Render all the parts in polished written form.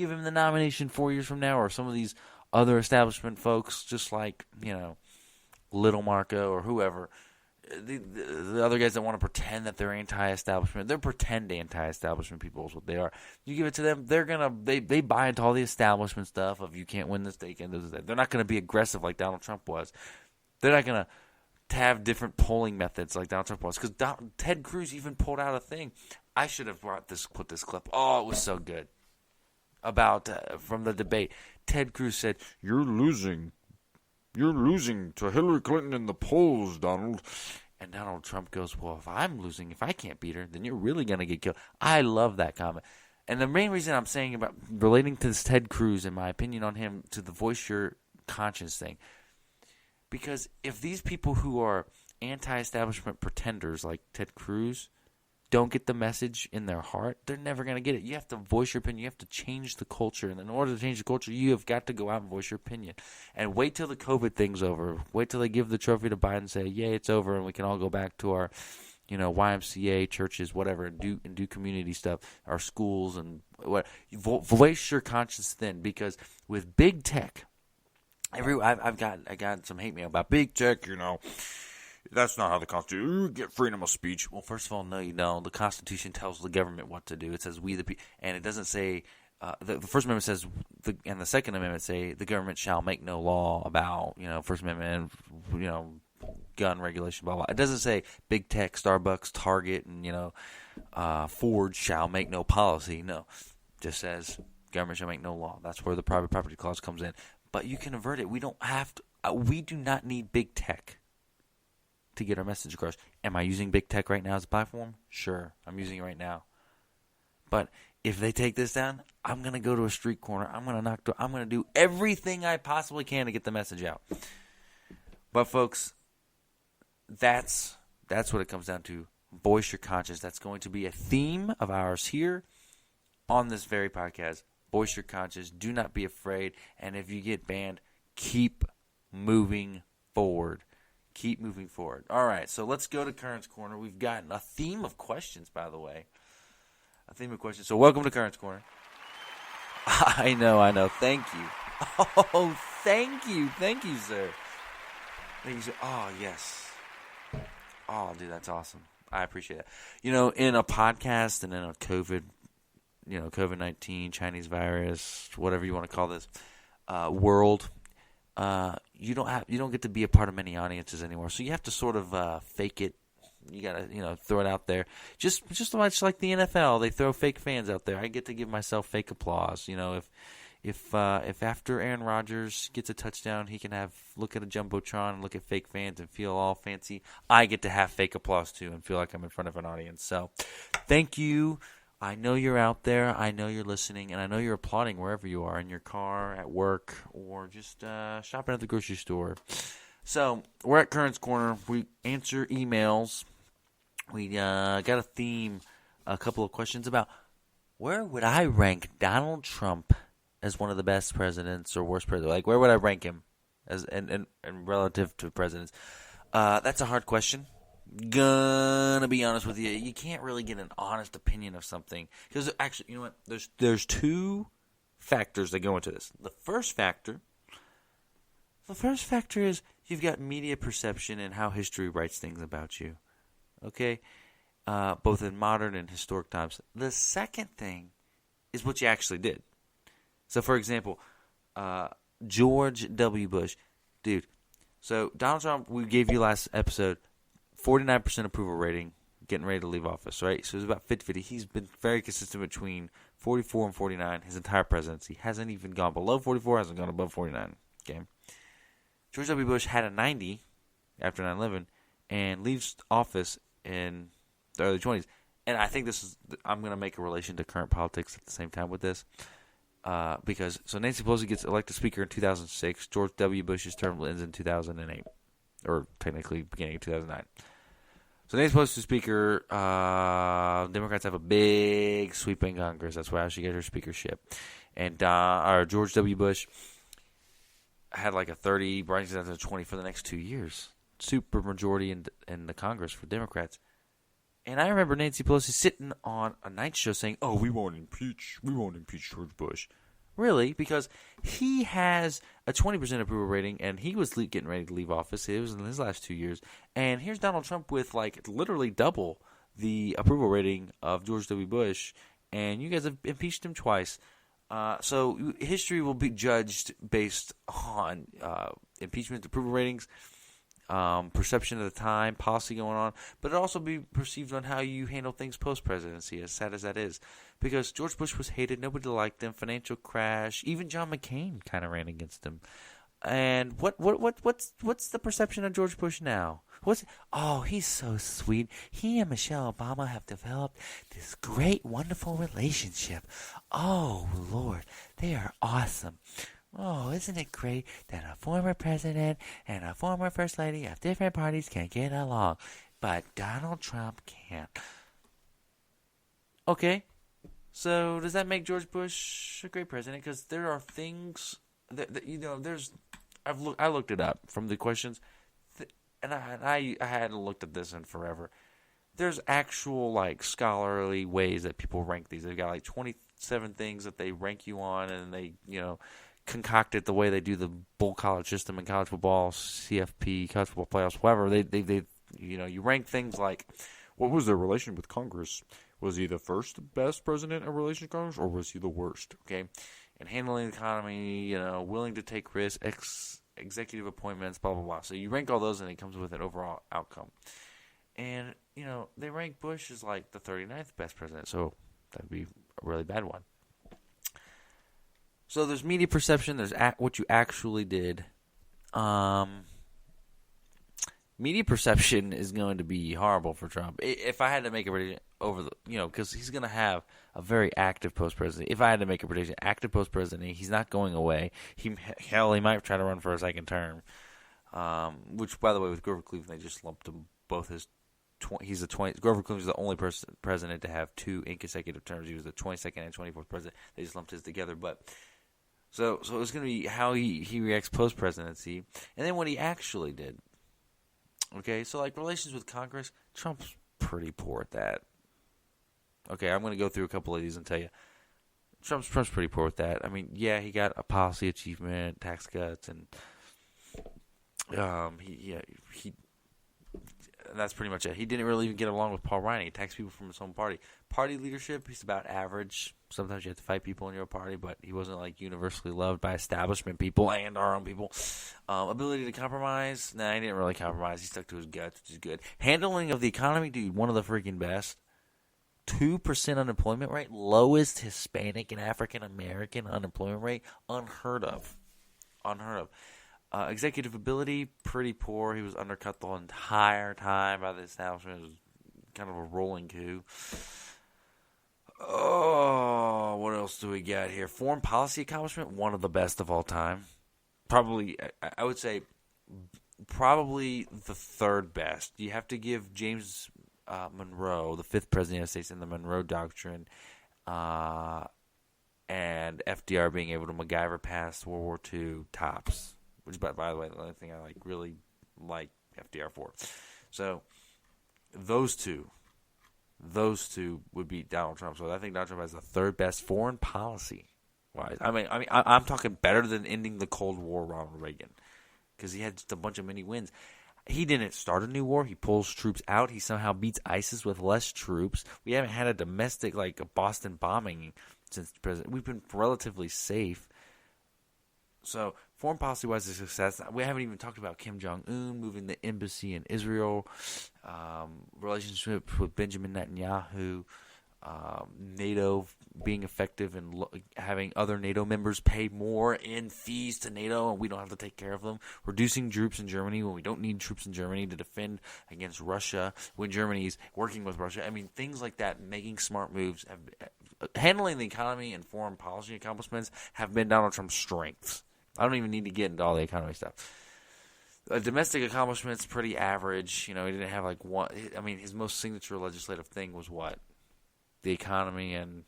give him the nomination 4 years from now, or some of these other establishment folks, just like, Little Marco or whoever, the other guys that want to pretend that they're anti-establishment, they're pretend anti-establishment people is what they are. You give it to them, they buy into all the establishment stuff of you can't win this, they can't do this. They're not going to be aggressive like Donald Trump was. They're not going to have different polling methods like Donald Trump was, because Ted Cruz even pulled out a thing. I should have put this clip. Oh, it was so good. About from the debate, Ted Cruz said, "You're losing to Hillary Clinton in the polls, Donald." And Donald Trump goes, "Well, if I'm losing, if I can't beat her, then you're really going to get killed." I love that comment. And the main reason I'm saying about relating to this Ted Cruz, in my opinion on him, to the voice your conscience thing, because if these people who are anti-establishment pretenders like Ted Cruz don't get the message in their heart, they're never going to get it. You have to voice your opinion. You have to change the culture. And in order to change the culture, you have got to go out and voice your opinion. And wait till the COVID thing's over. Wait till they give the trophy to Biden and say, "Yay, it's over," and we can all go back to our, YMCA, churches, whatever, and do community stuff, our schools, and what. Voice your conscience then, because with big tech, I got some hate mail about big tech, That's not how the Constitution. You get freedom of speech. Well, first of all, no, you don't. The Constitution tells the government what to do. It says "we the people," and it doesn't say. The First Amendment says, and the Second Amendment say the government shall make no law about First Amendment, gun regulation, blah blah. It doesn't say big tech, Starbucks, Target, and Ford shall make no policy. No, it just says government shall make no law. That's where the private property clause comes in. But you can avert it. We don't have to. We do not need big tech to get our message across. Am I using big tech right now as a platform? Sure, I'm using it right now. But if they take this down, I'm going to go to a street corner. I'm going to do everything I possibly can to get the message out. But folks, that's what it comes down to. Voice your conscience. That's going to be a theme of ours here on this very podcast. Voice your conscience. Do not be afraid. And if you get banned, keep moving forward. Keep moving forward. All right, so let's go to Curran's Corner. We've gotten a theme of questions, by the way. A theme of questions. So welcome to Curran's Corner. I know. Thank you. Oh, thank you. Thank you, sir. Thank you, sir. Oh, yes. Oh, dude, that's awesome. I appreciate that. In a podcast and in a COVID, COVID-19, Chinese virus, whatever you want to call this, world, you don't get to be a part of many audiences anymore. So you have to sort of fake it. You gotta throw it out there. Just much like the NFL, they throw fake fans out there. I get to give myself fake applause. If after Aaron Rodgers gets a touchdown, he can look at a jumbotron and look at fake fans and feel all fancy. I get to have fake applause too and feel like I'm in front of an audience. So, thank you. I know you're out there, I know you're listening, and I know you're applauding wherever you are, in your car, at work, or just shopping at the grocery store. So, we're at Curran's Corner. We answer emails. We got a theme, a couple of questions about where would I rank Donald Trump as one of the best presidents or worst presidents? Like, where would I rank him as in relative to presidents? That's a hard question. Gonna be honest with you, you can't really get an honest opinion of something, because actually, you know what? There's two factors that go into this. The first factor is you've got media perception and how history writes things about you. Okay, both in modern and historic times. The second thing is what you actually did. So, for example, George W. Bush, dude. So Donald Trump, we gave you last episode. 49% approval rating, getting ready to leave office, right? So it's about 50-50. He's been very consistent between 44 and 49 his entire presidency. Hasn't even gone below 44, hasn't gone above 49. Okay. George W. Bush had a 90 after 9/11 and leaves office in the early 20s. And I think I'm going to make a relation to current politics at the same time with this. Because Nancy Pelosi gets elected speaker in 2006. George W. Bush's term ends in 2008. Or technically beginning of 2009. So Nancy Pelosi speaker, Democrats have a big sweeping Congress. That's why she gets her speakership. And George W. Bush had like a 30, rising down to 20 for the next 2 years. Super majority in the Congress for Democrats. And I remember Nancy Pelosi sitting on a night show saying, "Oh, we won't impeach George Bush." really, because he has a 20% approval rating, and he was getting ready to leave office. It was in his last 2 years. And here's Donald Trump with, like, literally double the approval rating of George W. Bush, and you guys have impeached him twice. So history will be judged based on impeachment approval ratings, perception of the time, policy going on, but it also be perceived on how you handle things post-presidency, as sad as that is. Because George Bush was hated, nobody liked him, financial crash, even John McCain kind of ran against him. And what's the perception of George Bush now? He's so sweet. He and Michelle Obama have developed this great, wonderful relationship. Oh, Lord, they are awesome. Oh, isn't it great that a former president and a former first lady of different parties can get along, but Donald Trump can't? Okay, so does that make George Bush a great president? Because there are things that I looked it up from the questions, and I hadn't looked at this in forever. There's actual, like, scholarly ways that people rank these. They've got like 27 things that they rank you on, and they concoct it the way they do the bowl college system in college football, CFP, college football playoffs, whatever. They you rank things like, what was their relation with Congress? Was he the first best president in relation to Congress, or was he the worst? Okay, and handling the economy, willing to take risks, executive appointments, blah blah blah. So you rank all those, and it comes with an overall outcome. And they rank Bush as like the 39th best president, so that'd be a really bad one. So there's media perception, there's what you actually did. Media perception is going to be horrible for Trump. If I had to make a prediction because he's going to have a very active post-presidency. If I had to make a prediction, active post-presidency, he's not going away. He might try to run for a second term. Which, by the way, with Grover Cleveland, they just lumped him both his. Grover Cleveland was the only president to have 2 inconsecutive terms. He was the 22nd and 24th president. They just lumped his together, but. So it's going to be how he reacts post-presidency, and then what he actually did. Okay, so like relations with Congress, Trump's pretty poor at that. Okay, I'm going to go through a couple of these and tell you. Trump's pretty poor with that. I mean, yeah, he got a policy achievement, tax cuts, and that's pretty much it. He didn't really even get along with Paul Ryan. He attacks people from his own party. Party leadership, he's about average. Sometimes you have to fight people in your party, but he wasn't like universally loved by establishment people and our own people. Ability to compromise, he didn't really compromise. He stuck to his guts, which is good. Handling of the economy, dude, one of the freaking best. 2% unemployment rate, lowest Hispanic and African American unemployment rate, unheard of. Executive ability, pretty poor. He was undercut the entire time by the establishment. It was kind of a rolling coup. Oh, what else do we got here? Foreign policy accomplishment, one of the best of all time. Probably, I would say, probably the third best. You have to give James Monroe, the 5th president of the United States, and the Monroe Doctrine, and FDR being able to MacGyver past World War II tops. Which, by the way, the only thing I really like FDR for. So those two would be Donald Trump. So I think Donald Trump has the third best foreign policy wise. I mean, I'm talking better than ending the Cold War, Ronald Reagan, because he had just a bunch of mini wins. He didn't start a new war. He pulls troops out. He somehow beats ISIS with less troops. We haven't had a domestic, like a Boston bombing since the president. We've been relatively safe. So, foreign policy-wise, a success. We haven't even talked about Kim Jong-un moving the embassy in Israel, relationship with Benjamin Netanyahu, NATO being effective and having other NATO members pay more in fees to NATO, and we don't have to take care of them. Reducing troops in Germany when we don't need troops in Germany to defend against Russia when Germany's working with Russia. I mean, things like that, making smart moves. Handling the economy and foreign policy accomplishments have been Donald Trump's strengths. I don't even need to get into all the economy stuff. Domestic accomplishments, pretty average. He didn't have like one. I mean, his most signature legislative thing was what? The economy and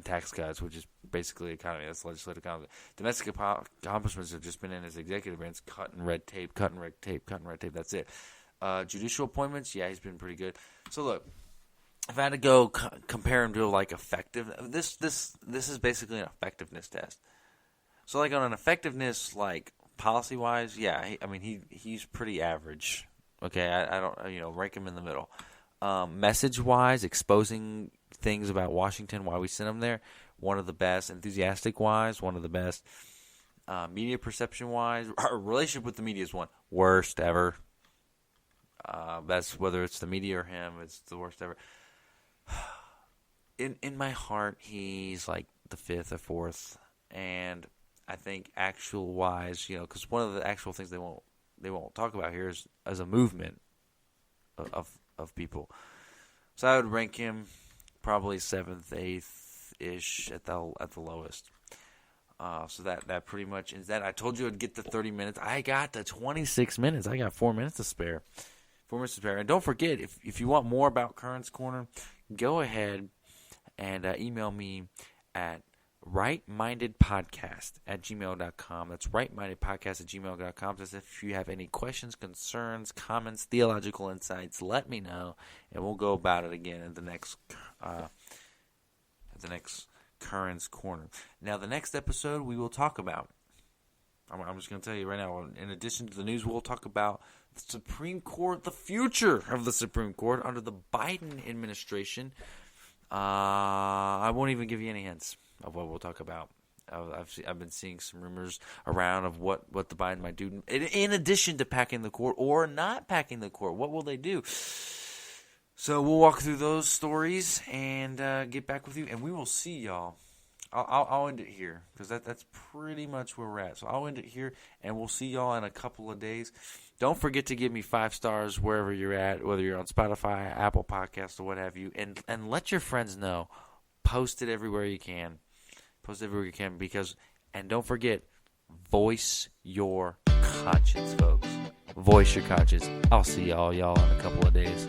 tax cuts, which is basically economy. That's legislative economy. Domestic accomplishments have just been in his executive branch, cutting red tape. That's it. Judicial appointments, yeah, he's been pretty good. So look, if I had to go compare him to like effective, this is basically an effectiveness test. So like on an effectiveness, like policy wise, yeah, he's pretty average. Okay, I don't rank him in the middle. Message wise, exposing things about Washington, why we sent him there, one of the best. Enthusiastic wise, one of the best. Media perception wise, our relationship with the media is one worst ever. That's whether it's the media or him, it's the worst ever. In my heart, he's like the fifth or fourth, and I think actual wise, because one of the actual things they won't talk about here is as a movement of people. So I would rank him probably seventh, eighth ish at the lowest. So that pretty much is that. I told you I'd get the 30 minutes. I got the 26 minutes. I got 4 minutes to spare. 4 minutes to spare. And don't forget, if you want more about Curran's Corner, go ahead and email me at rightmindedpodcast@gmail.com. That's rightmindedpodcast@gmail.com. Just if you have any questions, concerns, comments, theological insights, let me know, and we'll go about it again at the next Curran's Corner. Now, the next episode we will talk about, I'm just going to tell you right now, in addition to the news, we'll talk about the Supreme Court, the future of the Supreme Court under the Biden administration. I won't even give you any hints of what we'll talk about. I've been seeing some rumors around of what the Biden might do in addition to packing the court or not packing the court. What will they do? So we'll walk through those stories and get back with you, and we will see y'all. I'll end it here because that's pretty much where we're at. So I'll end it here, and we'll see y'all in a couple of days. Don't forget to give me 5 stars wherever you're at, whether you're on Spotify, Apple Podcasts, or what have you, and let your friends know. Post it everywhere you can. And don't forget, voice your conscience, folks. Voice your conscience. I'll see y'all in a couple of days.